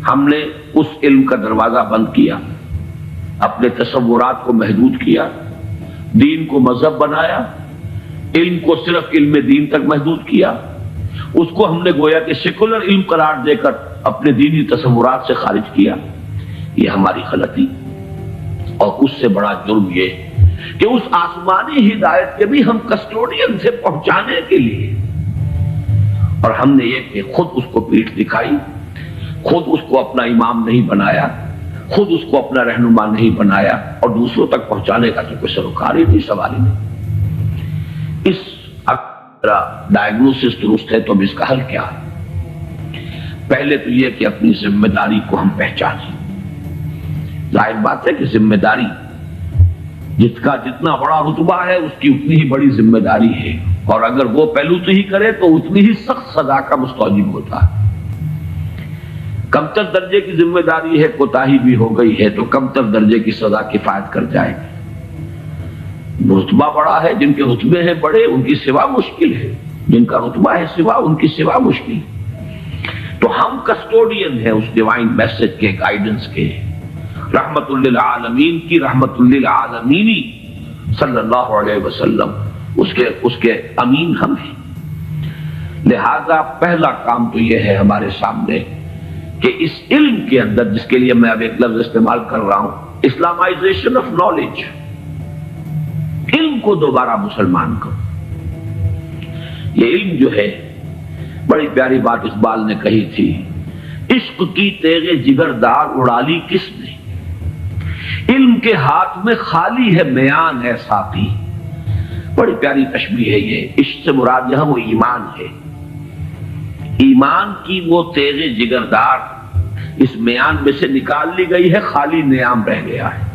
ہم نے اس علم کا دروازہ بند کیا، اپنے تصورات کو محدود کیا، دین کو مذہب بنایا، علم کو صرف علم دین تک محدود کیا، اس کو ہم نے گویا کہ سیکولر علم قرار دے کر اپنے دینی تصورات سے خارج کیا۔ یہ ہماری غلطی، اور اس سے بڑا جرم یہ کہ اس آسمانی ہدایت کے بھی ہم کسٹوڈین سے پہنچانے کے لیے، اور ہم نے یہ کہ خود اس کو پیٹھ دکھائی، خود اس کو اپنا امام نہیں بنایا، خود اس کو اپنا رہنما نہیں بنایا، اور دوسروں تک پہنچانے کا تو کوئی سروکار ہی نہیں، سوال ہی نہیں۔ اس ڈائگنوسس درست ہے تو اب اس کا حل کیا ہے؟ پہلے تو یہ کہ اپنی ذمہ داری کو ہم پہچانیں۔ ظاہر بات ہے کہ ذمہ داری جس کا جتنا بڑا رتبہ ہے اس کی اتنی ہی بڑی ذمہ داری ہے، اور اگر وہ پہلو تو ہی کرے تو اتنی ہی سخت سزا کا مستوجب ہوتا ہے۔ کمتر درجے کی ذمہ داری ہے، کوتاہی بھی ہو گئی ہے تو کمتر درجے کی سزا کفایت کر جائے گی۔ رتبہ بڑا ہے، جن کے رتبے ہیں بڑے ان کی سوا مشکل ہے، جن کا رتبہ ہے سوا ان کی سوا مشکل ہے۔ تو ہم کسٹوڈین ہیں اس ڈیوائن میسج کے، گائیڈنس کے، رحمت للعالمین کی رحمت للعالمینی صلی اللہ علیہ وسلم، اس کے امین ہم ہیں۔ لہذا پہلا کام تو یہ ہے ہمارے سامنے کہ اس علم کے اندر، جس کے لیے میں اب ایک لفظ استعمال کر رہا ہوں، اسلامائزیشن آف نالج، علم کو دوبارہ مسلمان کرو۔ یہ علم جو ہے، بڑی پیاری بات اقبال نے کہی تھی، عشق کی تیغ جگردار اڑا لی کس نے، علم کے ہاتھ میں خالی ہے میان ہے ساقی۔ بڑی پیاری تشبیہ ہے یہ۔ عشق سے مراد یہاں وہ ایمان ہے، ایمان کی وہ تیغ جگردار اس میان میں سے نکال لی گئی ہے، خالی نیام رہ گیا ہے۔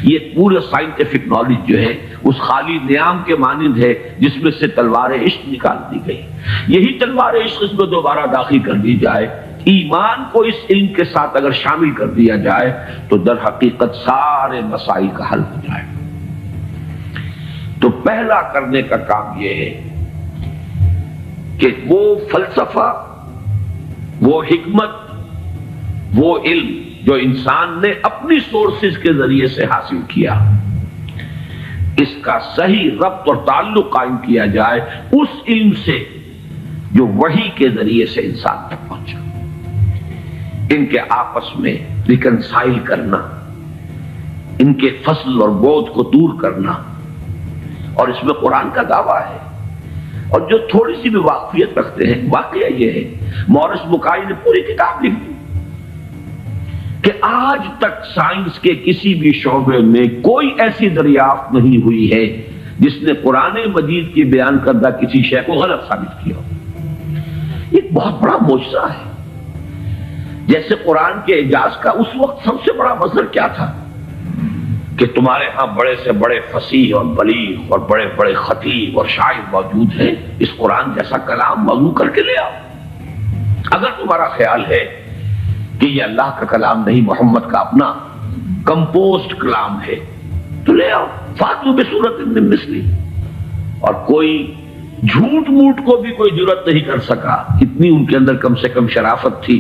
یہ پورے سائنٹیفک نالج جو ہے اس خالی نیام کے مانند ہے جس میں سے تلوار عشق نکال دی گئی۔ یہی تلوار عشق اس میں دوبارہ داخل کر دی جائے، ایمان کو اس علم کے ساتھ اگر شامل کر دیا جائے تو در حقیقت سارے مسائل کا حل ہو جائے۔ تو پہلا کرنے کا کام یہ ہے کہ وہ فلسفہ، وہ حکمت، وہ علم جو انسان نے اپنی سورسز کے ذریعے سے حاصل کیا، اس کا صحیح ربط اور تعلق قائم کیا جائے اس علم سے جو وحی کے ذریعے سے انسان تک پہنچا۔ ان کے آپس میں ریکنسائل کرنا، ان کے فصل اور بود کو دور کرنا، اور اس میں قرآن کا دعویٰ ہے۔ اور جو تھوڑی سی بھی واقفیت رکھتے ہیں، واقعہ یہ ہے، مورس بکائی نے پوری کتاب لکھ دی کہ آج تک سائنس کے کسی بھی شعبے میں کوئی ایسی دریافت نہیں ہوئی ہے جس نے قرآن مجید کی بیان کردہ کسی شے کو غلط ثابت کیا ہو۔ یہ بہت بڑا معجزہ ہے۔ جیسے قرآن کے اعجاز کا اس وقت سب سے بڑا مظہر کیا تھا کہ تمہارے ہاں بڑے سے بڑے فصیح اور بلیغ اور بڑے بڑے خطیب اور شاعر موجود ہیں، اس قرآن جیسا کلام موضوع کر کے لے آؤ۔ اگر تمہارا خیال ہے کہ یہ اللہ کا کلام نہیں، محمد کا اپنا کمپوزڈ کلام ہے، تو لے آؤ، فاتو بسورۃ من مثلہ۔ اور کوئی جھوٹ موٹ کو بھی کوئی جرات نہیں کر سکا، اتنی ان کے اندر کم سے کم شرافت تھی،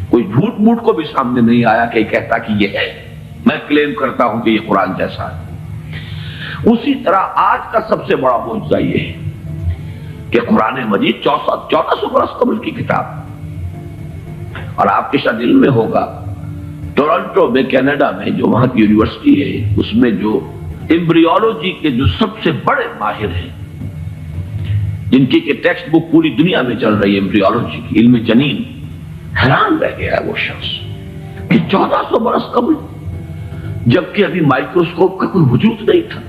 کوئی جھوٹ موٹ کو بھی سامنے نہیں آیا کہ کہتا کہ یہ ہے، میں کلیم کرتا ہوں کہ یہ قرآن جیسا ہے۔ اسی طرح آج کا سب سے بڑا معجزہ یہ ہے کہ قرآن مجید 1400 برس قبل کی کتاب، اور آپ کے شاید علم میں ہوگا ٹورنٹو میں، کینیڈا میں، جو وہاں کی یونیورسٹی ہے، اس میں جو ایمبریولوجی کے جو سب سے بڑے ماہر ہیں، جن کی کہ ٹیکسٹ بک پوری دنیا میں چل رہی ہے ایمبریولوجی کی، علم جنین، حیران رہ گیا ہے وہ شخص کہ 1400 برس قبل، جبکہ ابھی مائکروسکوپ کا کوئی وجود نہیں تھا،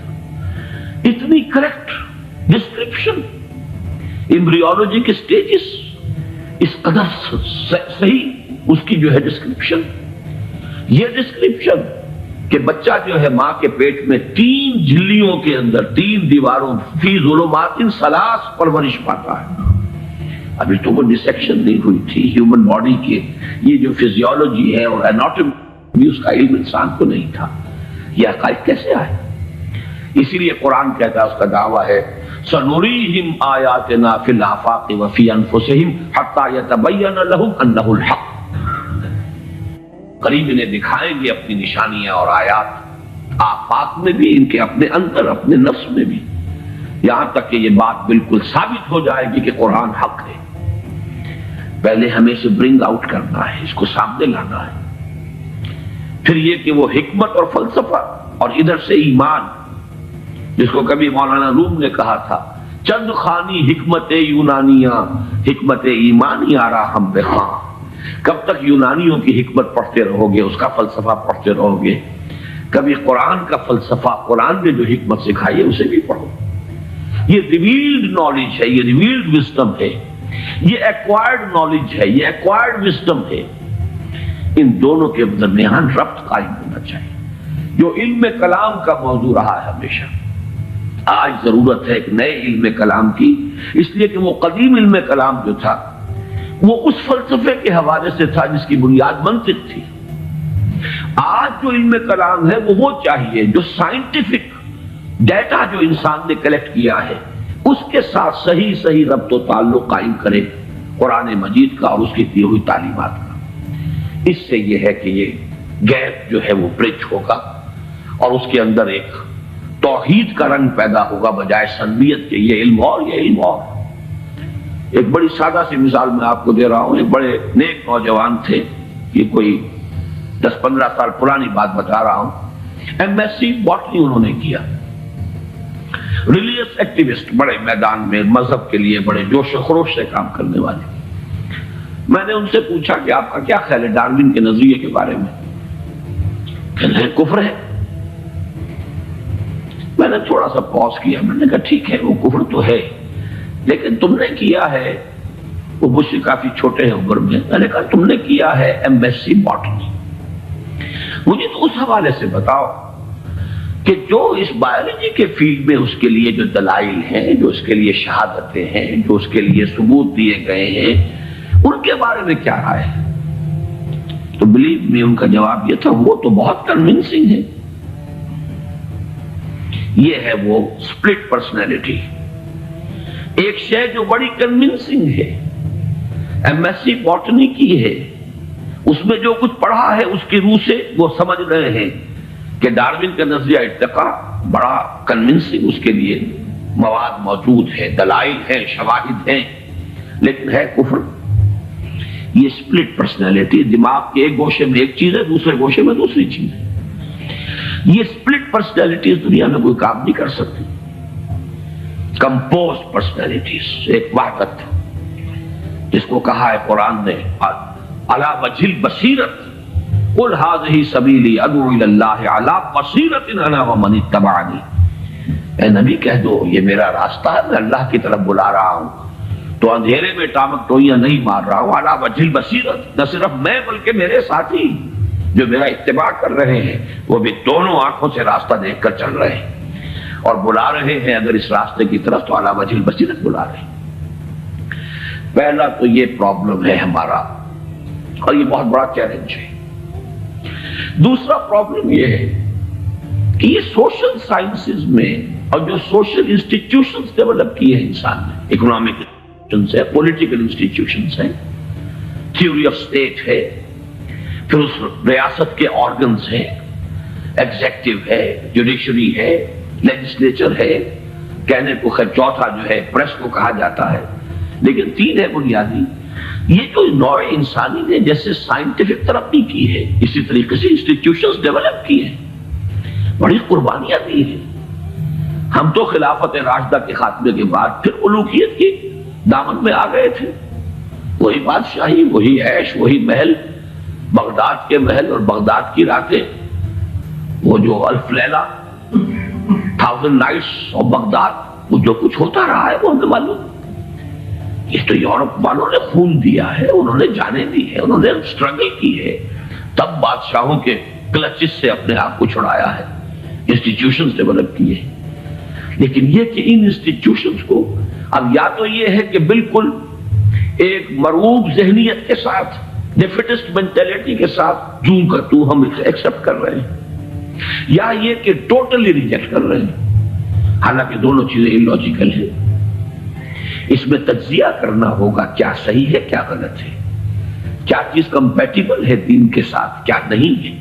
اتنی کریکٹ ڈسکرپشن ایمبریولوجی کے سٹیجز، اس قدر صحیح اس کی جو ہے ڈسکرپشن، یہ ڈسکرپشن کہ بچہ جو ہے ماں کے پیٹ میں 3 جھلیوں کے اندر 3 دیواروں فی ظلمات ثلاث پرورش پاتا ہے۔ ابھی تو وہ ڈسیکشن نہیں ہوئی تھی ہیومن باڈی کے، یہ جو فزیولوجی ہے اور اناٹومی، اس کا علم انسان کو نہیں تھا۔ یہ حقائق کیسے آئے؟ اسی لیے قرآن کہتا ہے، اس کا دعویٰ ہے سنریہم آیاتنا فی الآفاق وفی انفسہم حتی یتبین لہم انہ الحق۔ قریب انہیں دکھائیں گے اپنی نشانیاں اور آیات، آفاق میں بھی، ان کے اپنے اندر، اپنے نفس میں بھی، یہاں تک کہ یہ بات بالکل ثابت ہو جائے گی کہ قرآن حق ہے۔ پہلے ہمیں اسے برنگ آؤٹ کرنا ہے، اس کو سامنے لانا ہے۔ پھر یہ کہ وہ حکمت اور فلسفہ اور ادھر سے ایمان، جس کو کبھی مولانا روم نے کہا تھا، چند خانی حکمت یونانیاں، حکمت ایمانی آرا ہم بخواں۔ کب تک یونانیوں کی حکمت پڑھتے رہو گے، اس کا فلسفہ پڑھتے رہو گے؟ کبھی قرآن کا فلسفہ، قرآن نے جو حکمت سکھائی ہے اسے بھی پڑھو۔ یہ ریویلڈ نالج ہے، یہ ریویلڈ وزڈم ہے، یہ ایکوائرڈ نالج ہے، یہ ایکوائرڈ وزڈم ہے۔ ان دونوں کے درمیان ربط قائم ہونا چاہیے، جو علم کلام کا موضوع رہا ہے ہمیشہ۔ آج ضرورت ہے ایک نئے علم کلام کی، اس لیے کہ وہ قدیم علم کلام جو تھا وہ اس فلسفے کے حوالے سے تھا جس کی بنیاد منطق تھی۔ آج جو علم کلام ہے وہ چاہیے جو سائنٹیفک ڈیٹا جو انسان نے کلیکٹ کیا ہے اس کے ساتھ صحیح ربط و تعلق قائم کرے قرآن مجید کا اور اس کی دی ہوئی تعلیمات کا۔ اس سے یہ ہے کہ یہ گیپ جو ہے وہ برج ہوگا اور اس کے اندر ایک توحید کا رنگ پیدا ہوگا بجائے سنویت کے، یہ علم اور یہ علم اور۔ ایک بڑی سادہ سی مثال میں آپ کو دے رہا ہوں۔ ایک بڑے نیک نوجوان تھے، یہ کوئی 10-15 سال پرانی بات بتا رہا ہوں۔ MSc باٹنی انہوں نے کیا، ریلیجس ایکٹیوسٹ، بڑے میدان میں مذہب کے لیے بڑے جوش و خروش سے کام کرنے والے۔ میں نے ان سے پوچھا کہ آپ کا کیا خیال ہے ڈارون کے نظریے کے بارے میں؟ کہنے لگے کفر ہے۔ میں نے تھوڑا سا پاز کیا، میں نے کہا ٹھیک ہے وہ کفر تو ہے، لیکن تم نے کیا ہے، وہ مجھ سے کافی چھوٹے ہیں عمر میں نے کہا تم نے کیا ہے MSc باٹنی، مجھے تو اس حوالے سے بتاؤ کہ جو اس بایولوجی کے فیلڈ میں اس کے لیے جو دلائل ہیں، جو اس کے لیے شہادتیں ہیں، جو اس کے لیے ثبوت دیے گئے ہیں، ان کے بارے میں کیا رائے ہے؟ تو بلیو میں ان کا جواب یہ تھا وہ تو بہت کنونسنگ ہے۔ یہ ہے وہ سپلٹ پرسنالٹی، ایک شے جو بڑی کنونسنگ ہے، MSc باٹنی کی ہے، اس میں جو کچھ پڑھا ہے اس کی روح سے وہ سمجھ رہے ہیں کہ ڈارون کا نظریہ ارتقاء بڑا کنونسنگ، اس کے لیے مواد موجود ہے، دلائل ہیں، شواہد ہیں، لیکن ہے کفر۔ یہ سپلٹ پرسنالٹی، دماغ کے ایک گوشے میں ایک چیز ہے، دوسرے گوشے میں دوسری چیز ہے۔ یہ سپلٹ پرسنالٹیز دنیا میں کوئی کام نہیں کر سکتی۔ کمپوز پرسنالٹیز، ایک وحدت جس کو کہا ہے قرآن نے علی وجہ البصیرت قل ھذہ سبیلی ادعو الی اللہ علی بصیرۃ انا ومن اتبعنی۔ اے نبی کہہ دو یہ میرا راستہ ہے، میں اللہ کی طرف بلا رہا ہوں، تو اندھیرے میں ٹامک ٹوئیاں نہیں مار رہا ہوں، علی وجہ البصیرت، نہ صرف میں بلکہ میرے ساتھی جو میرا اتباع کر رہے ہیں وہ بھی دونوں آنکھوں سے راستہ دیکھ کر چل رہے ہیں اور بلا رہے ہیں اگر اس راستے کی طرف تو علی وجہ البصیرت بلا رہے ہیں۔ پہلا تو یہ پرابلم ہے ہمارا اور یہ بہت بڑا چیلنج ہے۔ دوسرا پرابلم یہ ہے کہ یہ سوشل سائنسز میں اور جو سوشل انسٹیٹیوشنز ڈیولپ کیے ہیں انسان نے، اکنامک انسٹیٹیوشنز ہے، پولیٹیکل انسٹیٹیوشنز ہیں، تھیوری آف اسٹیٹ ہے، پھر اس ریاست کے آرگنز ہیں، ایگزیکٹو ہے، جوڈیشری ہے، لیجسلیچر ہے، کہنے کو خیر چوتھا جو ہے پریس کو کہا جاتا ہے، لیکن تین ہے بنیادی۔ یہ جو نوع انسانی نے جیسے سائنٹیفک ترقی کی ہے اسی طریقے سے انسٹیٹیوشنز ڈیولپ کی ہیں، بڑی قربانیاں دی ہیں۔ ہم تو خلافت راشدہ کے خاتمے کے بعد پھر ملوکیت کی دامن میں آ گئے تھے، وہی بادشاہی، وہی عیش، وہی محل، بغداد کے محل اور بغداد کی راتیں، وہ جو الف لیلہ، 1000 نائٹس اور بغداد، وہ جو کچھ ہوتا رہا ہے وہ ہمیں معلوم۔ یہ تو یورپ والوں نے خون دیا ہے، انہوں نے جانیں دی ہے، انہوں نے سٹرگل کی ہے، تب بادشاہوں کے کلچز سے اپنے آپ کو چھڑایا ہے، انسٹیٹیوشنز ڈیولپ کیے۔ لیکن یہ کہ ان انسٹیٹیوشنز کو اب یا تو یہ ہے کہ بالکل ایک مرعوب ذہنیت کے ساتھ، ڈیفیٹسٹ مینٹیلٹی کے ساتھ جوں کا تو ہم ایکسپٹ کر رہے ہیں، یا یہ کہ ٹوٹلی ریجیکٹ کر رہے ہیں، حالانکہ دونوں چیزیں اللاجیکل ہیں۔ اس میں تجزیہ کرنا ہوگا کیا صحیح ہے کیا غلط ہے۔ کیا چیز کمپیٹیبل ہے دین کے ساتھ، کیا نہیں ہے،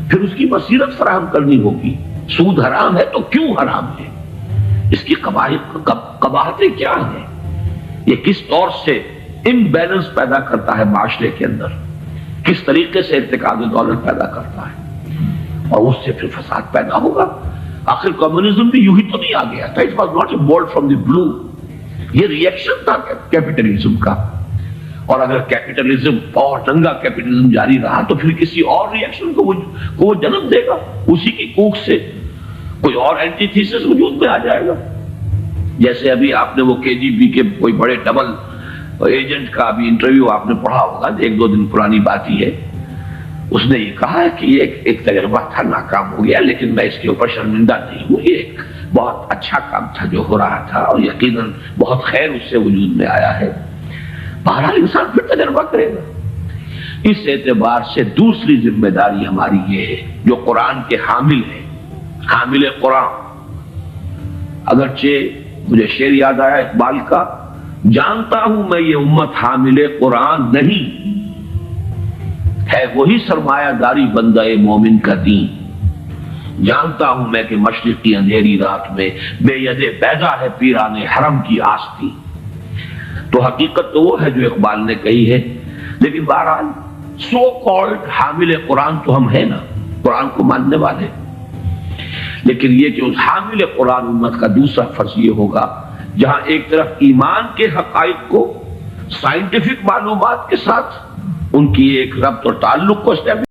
پھر اس کی بصیرت فراہم کرنی ہوگی۔ سود حرام ہے تو کیوں حرام ہے، اس کی قباحتیں کیا ہیں، یہ کس طور سے امبیلنس پیدا کرتا ہے معاشرے کے اندر، کس طریقے سے ارتکاب دولت پیدا کرتا ہے، اور اس سے پھر فساد پیدا ہوگا۔ آخر کمیونزم بھی یوں ہی تو نہیں آ گیا تھا، it was not a bolt from the blue, یہ ریئیکشن تھا کیپٹلزم کا، اور اگر کیپٹلزم اور ننگا کیپٹلزم جاری رہا تو پھر کسی اور ریئیکشن کو وہ جنم دے گا، اسی کی کوکھ سے کوئی اور اینٹی تھیسس وجود میں آ جائے گا۔ جیسے ابھی آپ نے وہ کے جی بی کے کوئی بڑے ڈبل ایجنٹ کا بھی انٹرویو آپ نے پڑھا ہوگا، 1-2 دن پرانی بات ہی ہے، اس نے یہ کہا ہے کہ یہ ایک تجربہ تھا، ناکام ہو گیا، لیکن میں اس کے اوپر شرمندہ نہیں ہوں، یہ ایک بہت اچھا کام تھا جو ہو رہا تھا، اور یقیناً بہت خیر اس سے وجود میں آیا ہے۔ بہرحال انسان پھر تجربہ کرے گا۔ اس اعتبار سے دوسری ذمہ داری ہماری یہ ہے، جو قرآن کے حامل ہیں، حامل قرآن، اگرچہ مجھے شعر یاد آیا اقبال کا، جانتا ہوں میں یہ امت حامل قرآن نہیں ہے، وہی سرمایہ داری بندہ مومن کا دین، جانتا ہوں میں کہ مشرق کی اندھیری رات میں بے ید بیضا ہے پیران حرم کی آستی۔ تو حقیقت تو وہ ہے جو اقبال نے کہی ہے، لیکن بہرحال سو کالڈ حامل قرآن تو ہم ہیں نا، قرآن کو ماننے والے، لیکن یہ کہ اس حامل قرآن امت کا دوسرا فرض یہ ہوگا، جہاں ایک طرف ایمان کے حقائق کو سائنٹیفک معلومات کے ساتھ ان کی ایک ربط اور تعلق کو اسٹیبلش